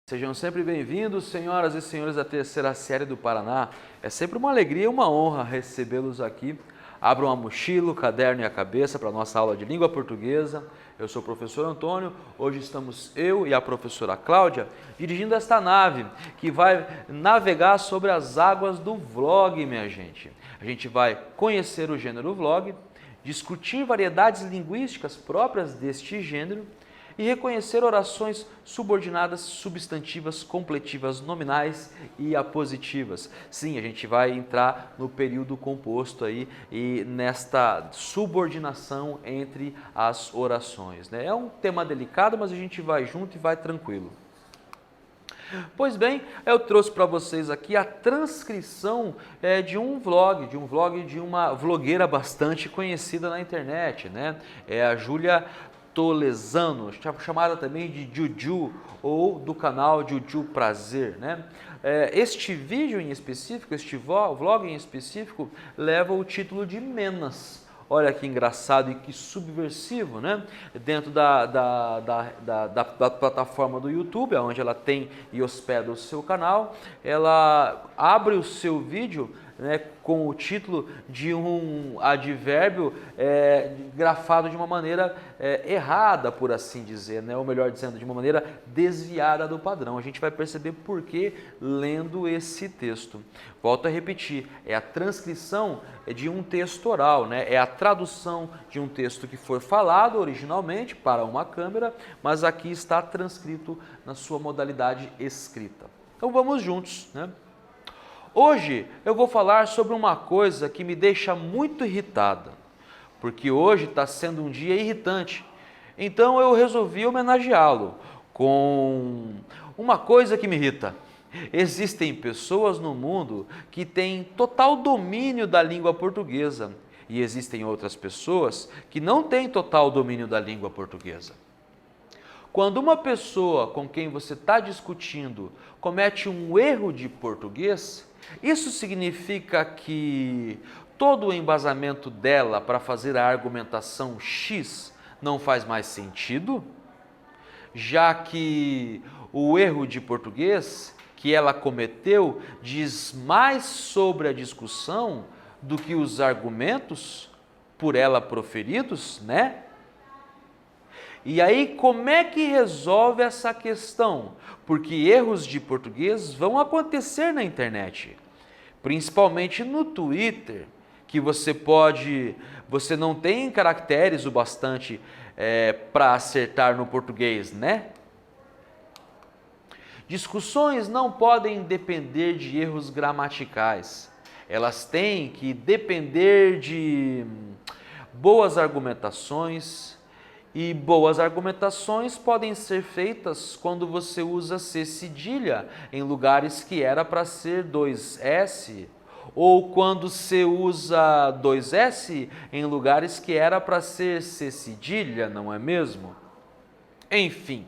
Sejam sempre bem-vindos, senhoras e senhores da terceira série do Paraná. É sempre uma alegria e uma honra recebê-los aqui. Abram a mochila, o caderno e a cabeça para a nossa aula de língua portuguesa. Eu sou o professor Antônio. Hoje estamos eu e a professora Cláudia dirigindo esta nave que vai navegar sobre as águas do vlog, minha gente. A gente vai conhecer o gênero vlog, discutir variedades linguísticas próprias deste gênero e reconhecer orações subordinadas, substantivas, completivas, nominais e apositivas. Sim, a gente vai entrar no período composto aí e nesta subordinação entre as orações, né? É um tema delicado, mas a gente vai junto e vai tranquilo. Pois bem, eu trouxe para vocês aqui a transcrição de um vlog de uma vlogueira bastante conhecida na internet, né? É a Júlia Tolesano, chamada também de Juju, ou do canal Juju Prazer, né? Este vídeo em específico, este vlog em específico, leva o título de Menas. Olha que engraçado e que subversivo, né? Dentro da plataforma do YouTube, onde ela tem e hospeda o seu canal, ela abre o seu vídeo, né, com o título de um advérbio grafado de uma maneira errada, por assim dizer, né? Ou melhor dizendo, de uma maneira desviada do padrão. A gente vai perceber por que lendo esse texto. Volto a repetir, é a transcrição de um texto oral, né? É a tradução de um texto que foi falado originalmente para uma câmera, mas aqui está transcrito na sua modalidade escrita. Então vamos juntos, né? Hoje eu vou falar sobre uma coisa que me deixa muito irritada, porque hoje está sendo um dia irritante. Então eu resolvi homenageá-lo com uma coisa que me irrita. Existem pessoas no mundo que têm total domínio da língua portuguesa e existem outras pessoas que não têm total domínio da língua portuguesa. Quando uma pessoa com quem você está discutindo comete um erro de português, isso significa que todo o embasamento dela para fazer a argumentação X não faz mais sentido? Já que o erro de português que ela cometeu diz mais sobre a discussão do que os argumentos por ela proferidos, né? E aí, como é que resolve essa questão? Porque erros de português vão acontecer na internet, principalmente no Twitter, que você não tem caracteres o bastante para acertar no português, né? Discussões não podem depender de erros gramaticais, elas têm que depender de boas argumentações. E boas argumentações podem ser feitas quando você usa C cedilha em lugares que era para ser 2S, ou quando você usa 2S em lugares que era para ser C cedilha, não é mesmo? Enfim,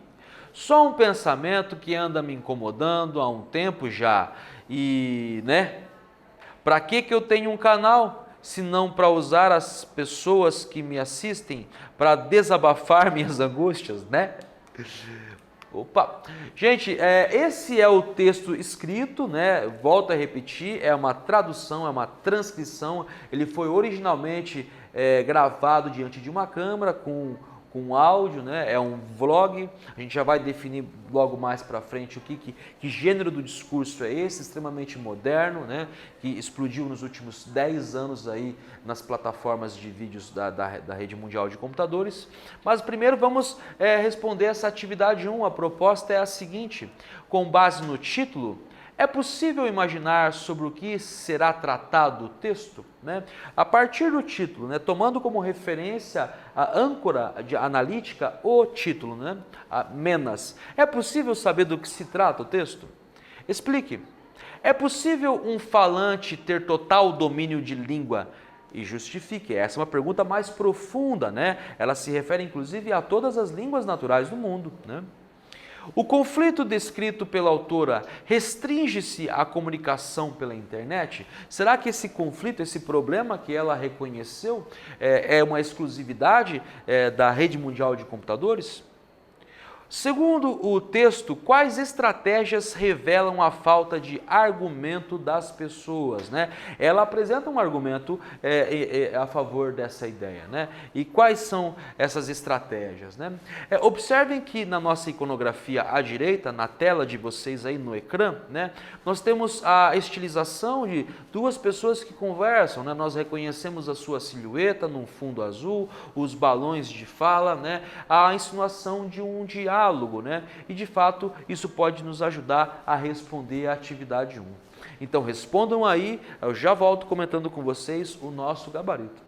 só um pensamento que anda me incomodando há um tempo já. E, né? Para que eu tenho um canal? Se não para usar as pessoas que me assistem para desabafar minhas angústias, né? Opa! Gente, esse é o texto escrito, né? Volto a repetir, é uma tradução, é uma transcrição. Ele foi originalmente gravado diante de uma câmera com áudio, né? É um vlog. A gente já vai definir logo mais para frente que gênero do discurso é esse, extremamente moderno, né? Que explodiu nos últimos 10 anos aí nas plataformas de vídeos da rede mundial de computadores. Mas primeiro vamos responder essa atividade 1. A proposta é a seguinte: com base no título, é possível imaginar sobre o que será tratado o texto, né? A partir do título, né? Tomando como referência a âncora analítica, o título, né? A Menas. É possível saber do que se trata o texto? Explique. É possível um falante ter total domínio de língua? E justifique. Essa é uma pergunta mais profunda, né? Ela se refere inclusive a todas as línguas naturais do mundo, né? O conflito descrito pela autora restringe-se à comunicação pela internet? Será que esse conflito, esse problema que ela reconheceu é uma exclusividade da rede mundial de computadores? Segundo o texto, quais estratégias revelam a falta de argumento das pessoas, né? Ela apresenta um argumento a favor dessa ideia, né? E quais são essas estratégias, né? Observem que na nossa iconografia à direita, na tela de vocês aí no ecrã, né? Nós temos a estilização de duas pessoas que conversam, né? Nós reconhecemos a sua silhueta num fundo azul, os balões de fala, né? A insinuação de um diálogo, né? E de fato isso pode nos ajudar a responder à atividade 1. Então respondam aí, eu já volto comentando com vocês o nosso gabarito.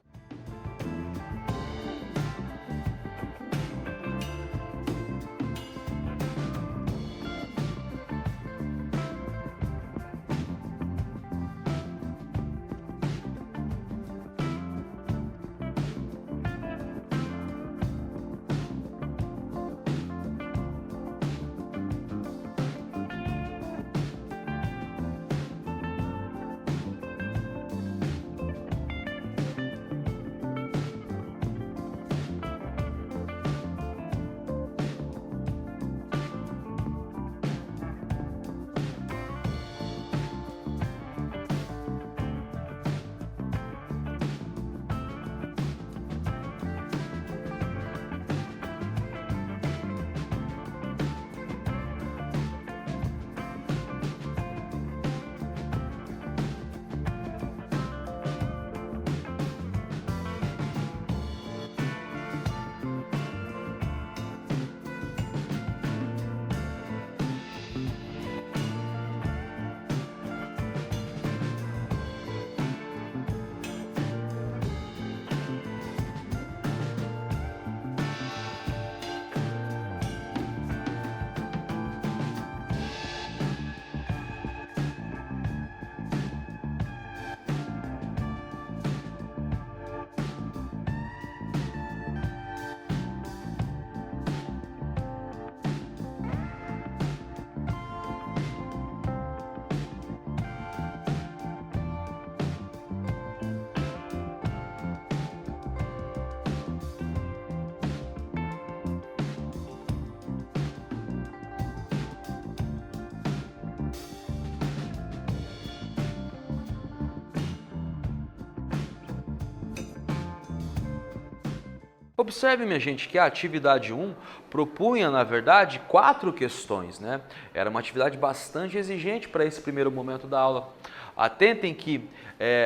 Observe, minha gente, que a atividade 1 propunha, na verdade, 4 questões, né? Era uma atividade bastante exigente para esse primeiro momento da aula. Atentem que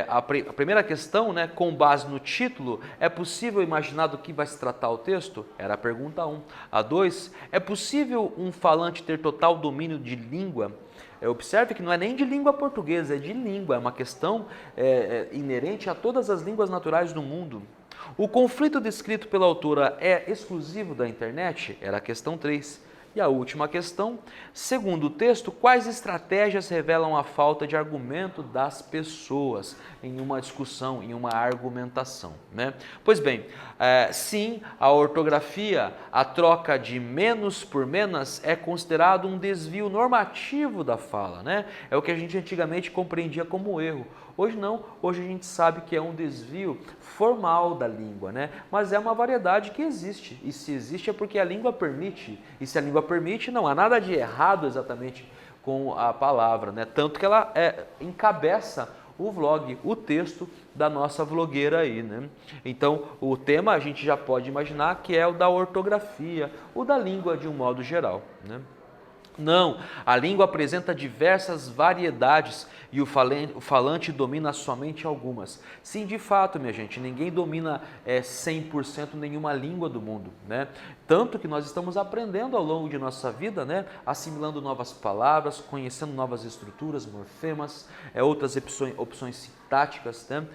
a primeira questão, né, com base no título, é possível imaginar do que vai se tratar o texto? Era a pergunta 1. A 2, é possível um falante ter total domínio de língua? Observe que não é nem de língua portuguesa, é de língua, é uma questão inerente a todas as línguas naturais do mundo. O conflito descrito pela autora é exclusivo da internet? Era a questão 3. E a última questão, segundo o texto, quais estratégias revelam a falta de argumento das pessoas em uma discussão, em uma argumentação, né? Pois bem, sim, a ortografia, a troca de menos por menos é considerado um desvio normativo da fala, né? É o que a gente antigamente compreendia como erro. Hoje não, hoje a gente sabe que é um desvio formal da língua, né? Mas é uma variedade que existe, e se existe é porque a língua permite, e se a língua permite, não há nada de errado exatamente com a palavra, né? Tanto que ela encabeça o vlog, o texto da nossa vlogueira aí, né? Então, o tema a gente já pode imaginar que é o da ortografia, o da língua de um modo geral, né? Não, a língua apresenta diversas variedades e o falante domina somente algumas. Sim, de fato, minha gente, ninguém domina 100% nenhuma língua do mundo, né? Tanto que nós estamos aprendendo ao longo de nossa vida, né? Assimilando novas palavras, conhecendo novas estruturas, morfemas, outras opções sintáticas, né?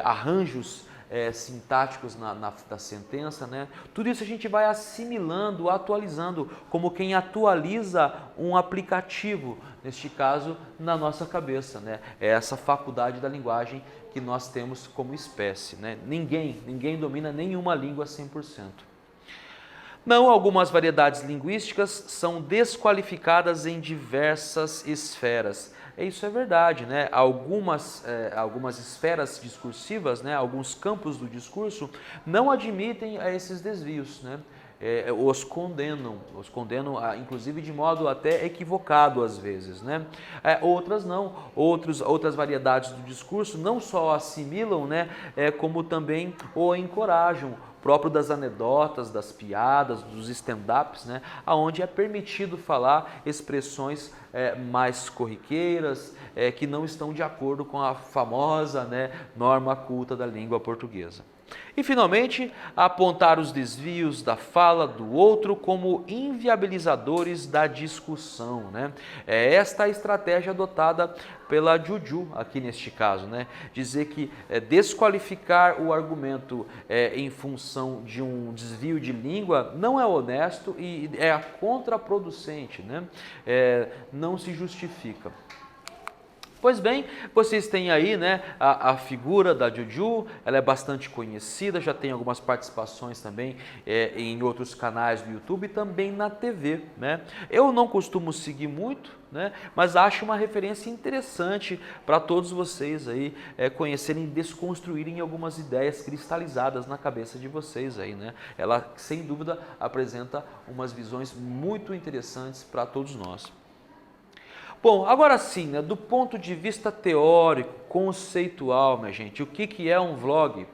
Arranjos sintáticos da sentença, né? Tudo isso a gente vai assimilando, atualizando, como quem atualiza um aplicativo, neste caso, na nossa cabeça, né? É essa faculdade da linguagem que nós temos como espécie, né? Ninguém domina nenhuma língua 100%. Não, algumas variedades linguísticas são desqualificadas em diversas esferas. Isso é verdade, né? Algumas esferas discursivas, né? Alguns campos do discurso não admitem esses desvios, né? os condenam inclusive de modo até equivocado às vezes, né? Outras não, outras variedades do discurso não só assimilam, né, como também o encorajam, próprio das anedotas, das piadas, dos stand-ups, né, onde é permitido falar expressões mais corriqueiras, que não estão de acordo com a famosa, né, norma culta da língua portuguesa. E, finalmente, apontar os desvios da fala do outro como inviabilizadores da discussão, né? É esta a estratégia adotada pela Juju aqui neste caso, né? Dizer que desqualificar o argumento em função de um desvio de língua não é honesto e é contraproducente, né? Não se justifica. Pois bem, vocês têm aí, né, a figura da Juju, ela é bastante conhecida, já tem algumas participações também em outros canais do YouTube e também na TV, né? Eu não costumo seguir muito, né, mas acho uma referência interessante para todos vocês aí conhecerem e desconstruírem algumas ideias cristalizadas na cabeça de vocês aí, né? Ela, sem dúvida, apresenta umas visões muito interessantes para todos nós. Bom, agora sim, né, do ponto de vista teórico, conceitual, minha gente, o que é um vlog?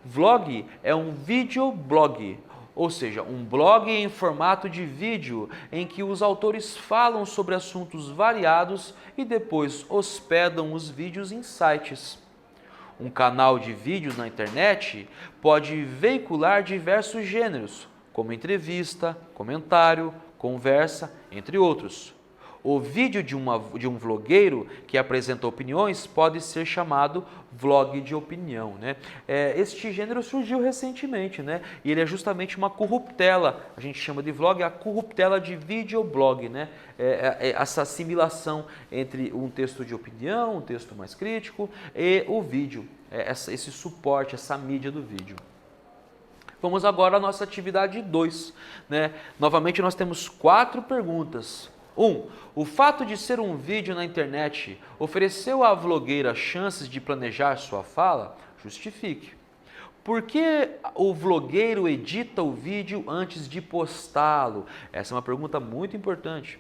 Vlog é um videoblog, ou seja, um blog em formato de vídeo em que os autores falam sobre assuntos variados e depois hospedam os vídeos em sites. Um canal de vídeos na internet pode veicular diversos gêneros, como entrevista, comentário, conversa, entre outros. O vídeo de um vlogueiro que apresenta opiniões pode ser chamado vlog de opinião, né? Este gênero surgiu recentemente, né? E ele é justamente uma corruptela, a gente chama de vlog, a corruptela de videoblog, né? Essa assimilação entre um texto de opinião, um texto mais crítico e o vídeo, esse suporte, essa mídia do vídeo. Vamos agora à nossa atividade 2, né? Novamente nós temos 4 perguntas. 1. O fato de ser um vídeo na internet ofereceu à vlogueira chances de planejar sua fala? Justifique. Por que o vlogueiro edita o vídeo antes de postá-lo? Essa é uma pergunta muito importante.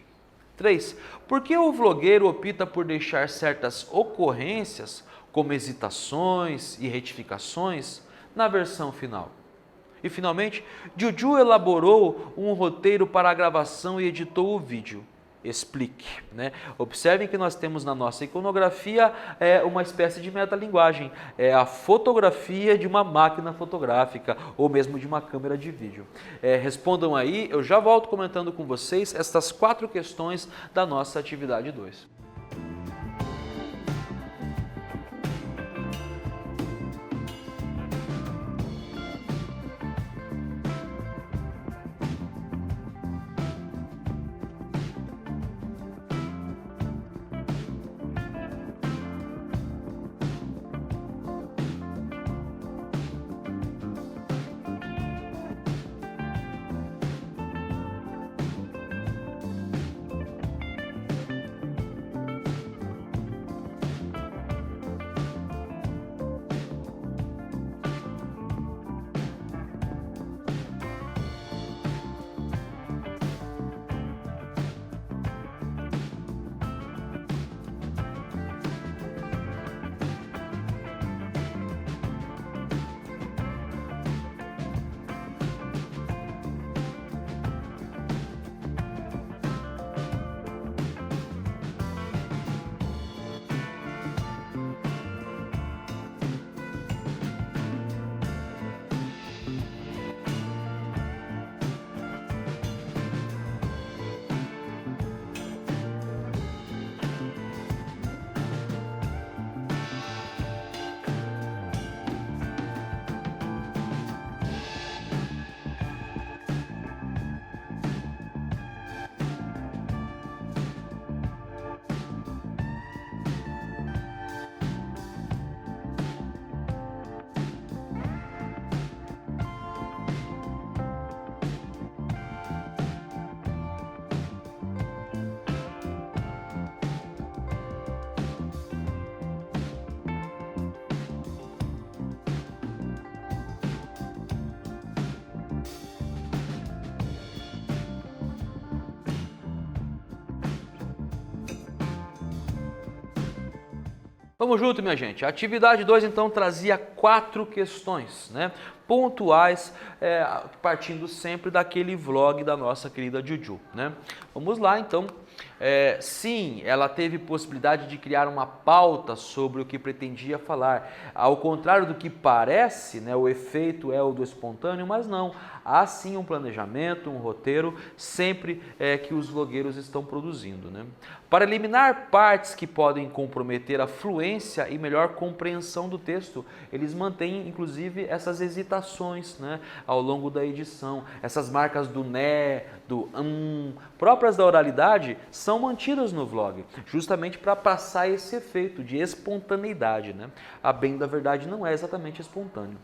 3. Por que o vlogueiro opta por deixar certas ocorrências, como hesitações e retificações, na versão final? E, finalmente, Juju elaborou um roteiro para a gravação e editou o vídeo. Explique, né? Observem que nós temos na nossa iconografia uma espécie de metalinguagem, a fotografia de uma máquina fotográfica ou mesmo de uma câmera de vídeo. Respondam aí, eu já volto comentando com vocês estas 4 questões da nossa atividade 2. Vamos junto, minha gente. A atividade 2, então, trazia 4 questões, né, pontuais, partindo sempre daquele vlog da nossa querida Juju, né? Vamos lá, então. Sim, ela teve possibilidade de criar uma pauta sobre o que pretendia falar. Ao contrário do que parece, né, o efeito é o do espontâneo, mas não. Há sim um planejamento, um roteiro, sempre que os vlogueiros estão produzindo, né? Para eliminar partes que podem comprometer a fluência e melhor compreensão do texto, eles mantêm, inclusive, essas hesitações, né, ao longo da edição. Essas marcas do né, do próprias da oralidade, são mantidas no vlog, justamente para passar esse efeito de espontaneidade, né? A bem da verdade não é exatamente espontâneo.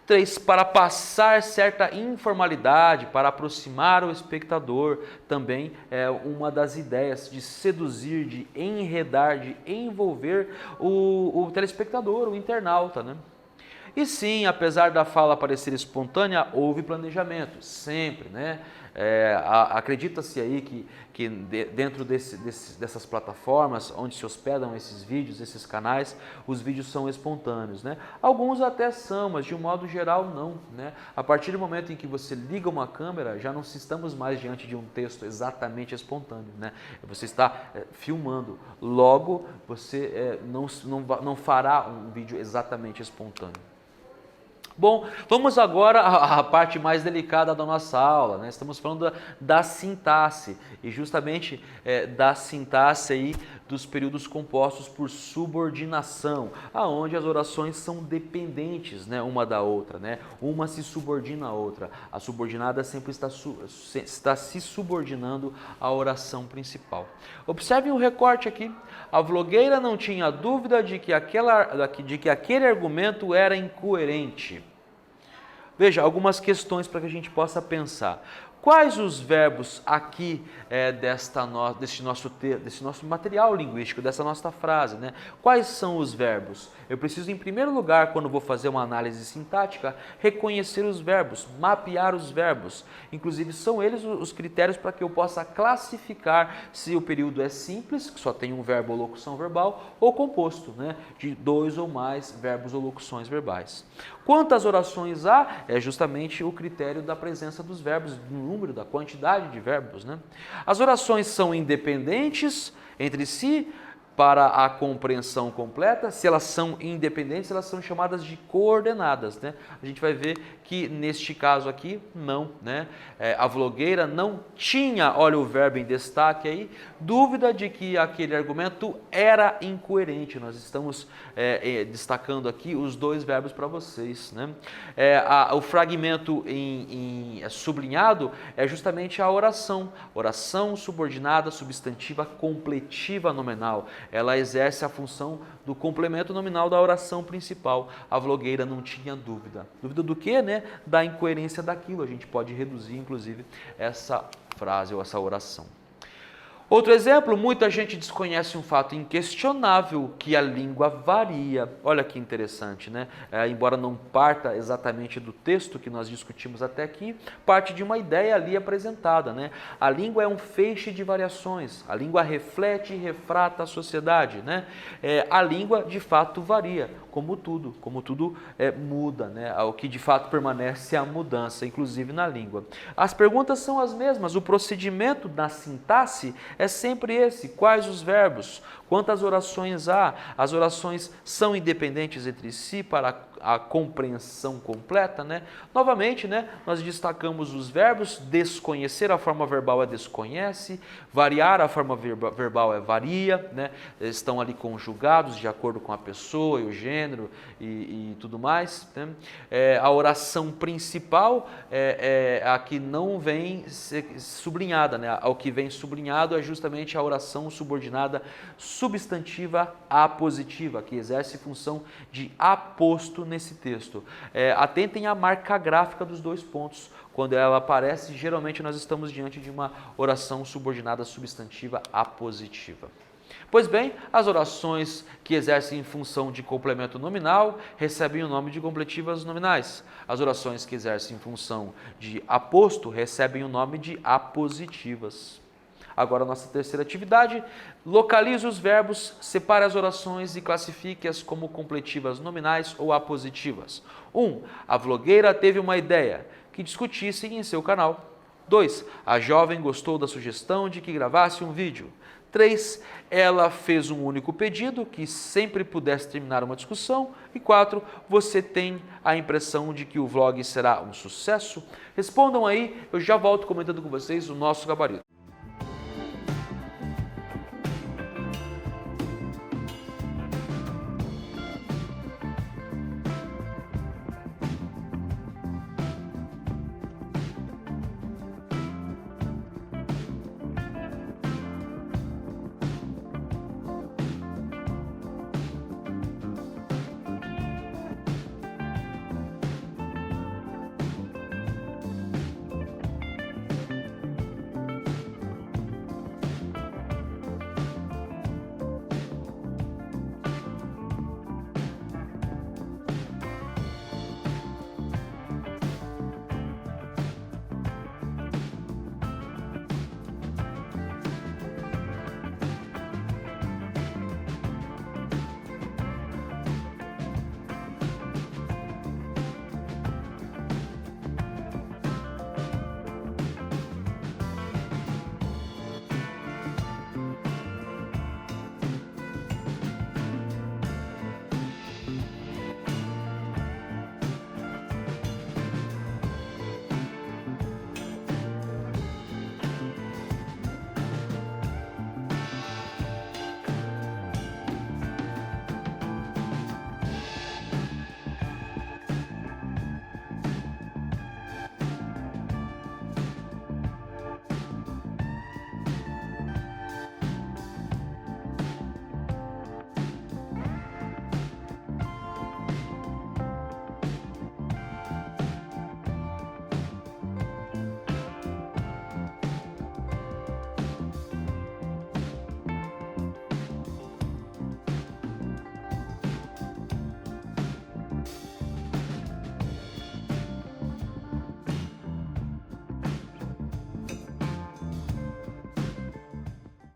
3. Para passar certa informalidade, para aproximar o espectador, também é uma das ideias de seduzir, de enredar, de envolver o telespectador, o internauta, né? E sim, apesar da fala parecer espontânea, houve planejamento, sempre, né? Acredita-se aí que dentro dessas plataformas onde se hospedam esses vídeos, esses canais, os vídeos são espontâneos, né? Alguns até são, mas de um modo geral não, né? A partir do momento em que você liga uma câmera, já não estamos mais diante de um texto exatamente espontâneo, né? Você está filmando, logo você não fará um vídeo exatamente espontâneo. Bom, vamos agora à parte mais delicada da nossa aula, né? Estamos falando da sintaxe, e justamente da sintaxe aí dos períodos compostos por subordinação, aonde as orações são dependentes, né, uma da outra, né? Uma se subordina à outra. A subordinada sempre está se subordinando à oração principal. Observem o recorte aqui. A vlogueira não tinha dúvida de que aquele argumento era incoerente. Veja, algumas questões para que a gente possa pensar. Quais os verbos aqui desse nosso material linguístico, dessa nossa frase, né? Quais são os verbos? Eu preciso, em primeiro lugar, quando vou fazer uma análise sintática, reconhecer os verbos, mapear os verbos. Inclusive, são eles os critérios para que eu possa classificar se o período é simples, que só tem um verbo ou locução verbal, ou composto, né, de 2 ou mais verbos ou locuções verbais. Quantas orações há? É justamente o critério da presença dos verbos, do número, da quantidade de verbos, né? As orações são independentes entre si para a compreensão completa. Se elas são independentes, elas são chamadas de coordenadas, né? A gente vai ver que neste caso aqui, não, né? A vlogueira não tinha, olha o verbo em destaque aí, dúvida de que aquele argumento era incoerente. Nós estamos destacando aqui os dois verbos para vocês, né? O fragmento sublinhado é justamente a oração. Oração subordinada, substantiva, completiva nominal. Ela exerce a função do complemento nominal da oração principal. A vlogueira não tinha dúvida. Dúvida do quê, né? Da incoerência daquilo. A gente pode reduzir, inclusive, essa frase ou essa oração. Outro exemplo, muita gente desconhece um fato inquestionável, que a língua varia. Olha que interessante, né? Embora não parta exatamente do texto que nós discutimos até aqui, parte de uma ideia ali apresentada, né? A língua é um feixe de variações, a língua reflete e refrata a sociedade, né? A língua de fato varia, como tudo muda, né? O que de fato permanece é a mudança, inclusive na língua. As perguntas são as mesmas, o procedimento da sintaxe é sempre esse: quais os verbos? Quantas orações há? As orações são independentes entre si para a compreensão completa, né? Novamente, né, nós destacamos os verbos. Desconhecer a forma verbal é desconhece, variar a forma verbal é varia, né? Estão ali conjugados de acordo com a pessoa e o gênero e tudo mais, né? A oração principal é a que não vem sublinhada, né? O que vem sublinhado é justamente a oração subordinada substantiva apositiva, que exerce função de aposto nesse texto. Atentem à marca gráfica dos dois pontos. Quando ela aparece, geralmente nós estamos diante de uma oração subordinada substantiva apositiva. Pois bem, as orações que exercem função de complemento nominal recebem o nome de completivas nominais. As orações que exercem função de aposto recebem o nome de apositivas. Agora, nossa terceira atividade, localize os verbos, separe as orações e classifique-as como completivas nominais ou apositivas. 1. A vlogueira teve uma ideia, que discutissem em seu canal. 2. A jovem gostou da sugestão de que gravasse um vídeo. 3. Ela fez um único pedido, que sempre pudesse terminar uma discussão. E 4. Você tem a impressão de que o vlog será um sucesso? Respondam aí, eu já volto comentando com vocês o nosso gabarito.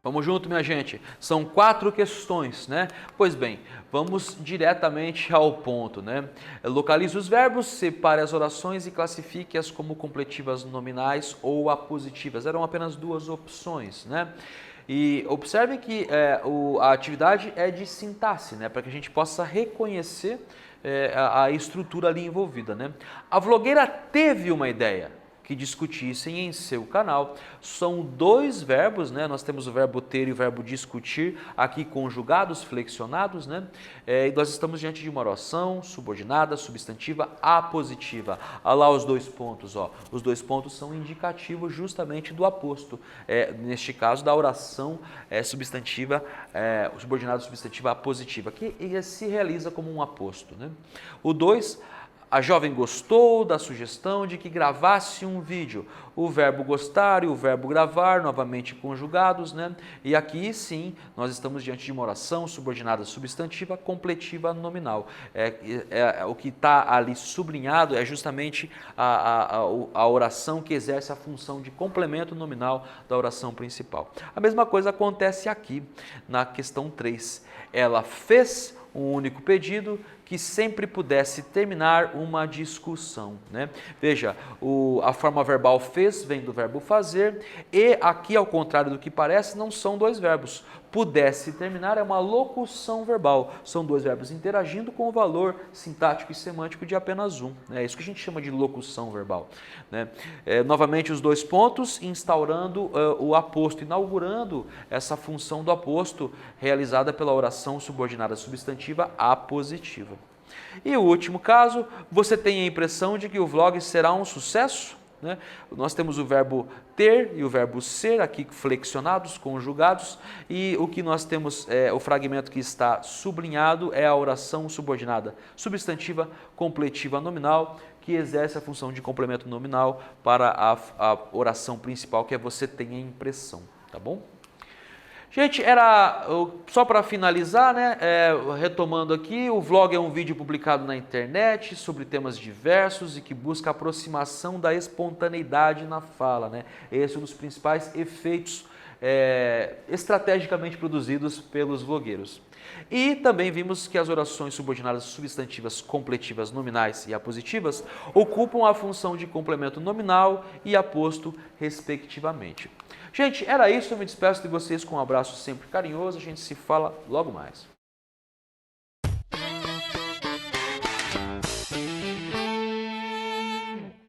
Vamos junto, minha gente. São 4 questões, né? Pois bem, vamos diretamente ao ponto, né? Localize os verbos, separe as orações e classifique-as como completivas nominais ou apositivas. Eram apenas 2 opções, né? E observe que a atividade é de sintaxe, né? Para que a gente possa reconhecer a estrutura ali envolvida, né? A vlogueira teve uma ideia, que discutissem em seu canal. São 2 verbos, né? Nós temos o verbo ter e o verbo discutir, aqui conjugados, flexionados, né? E nós estamos diante de uma oração subordinada, substantiva, apositiva. Olha lá os 2 pontos, ó. Os 2 pontos são indicativos justamente do aposto. Neste caso, da oração substantiva, subordinada substantiva apositiva, que se realiza como um aposto, né? O 2, a jovem gostou da sugestão de que gravasse um vídeo. O verbo gostar e o verbo gravar, novamente conjugados, né? E aqui sim, nós estamos diante de uma oração subordinada substantiva, completiva nominal. O que está ali sublinhado é justamente a oração que exerce a função de complemento nominal da oração principal. A mesma coisa acontece aqui na questão 3. Ela fez um único pedido, que sempre pudesse terminar uma discussão, né? Veja, a forma verbal fez vem do verbo fazer e aqui, ao contrário do que parece, não são 2 verbos. Pudesse terminar é uma locução verbal. São 2 verbos interagindo com o valor sintático e semântico de apenas um. É isso que a gente chama de locução verbal, né? Novamente os 2 pontos, instaurando o aposto, inaugurando essa função do aposto realizada pela oração subordinada substantiva apositiva. E o último caso, você tem a impressão de que o vlog será um sucesso? Né? Nós temos o verbo ter e o verbo ser aqui flexionados, conjugados, e o que nós temos, o fragmento que está sublinhado é a oração subordinada substantiva completiva nominal, que exerce a função de complemento nominal para a oração principal, que é você tem a impressão, tá bom? Gente, era só para finalizar, né, retomando aqui, o vlog é um vídeo publicado na internet sobre temas diversos e que busca a aproximação da espontaneidade na fala, né? Esse é um dos principais efeitos estrategicamente produzidos pelos vlogueiros. E também vimos que as orações subordinadas substantivas completivas nominais e apositivas ocupam a função de complemento nominal e aposto, respectivamente. Gente, era isso. Eu me despeço de vocês com um abraço sempre carinhoso. A gente se fala logo mais.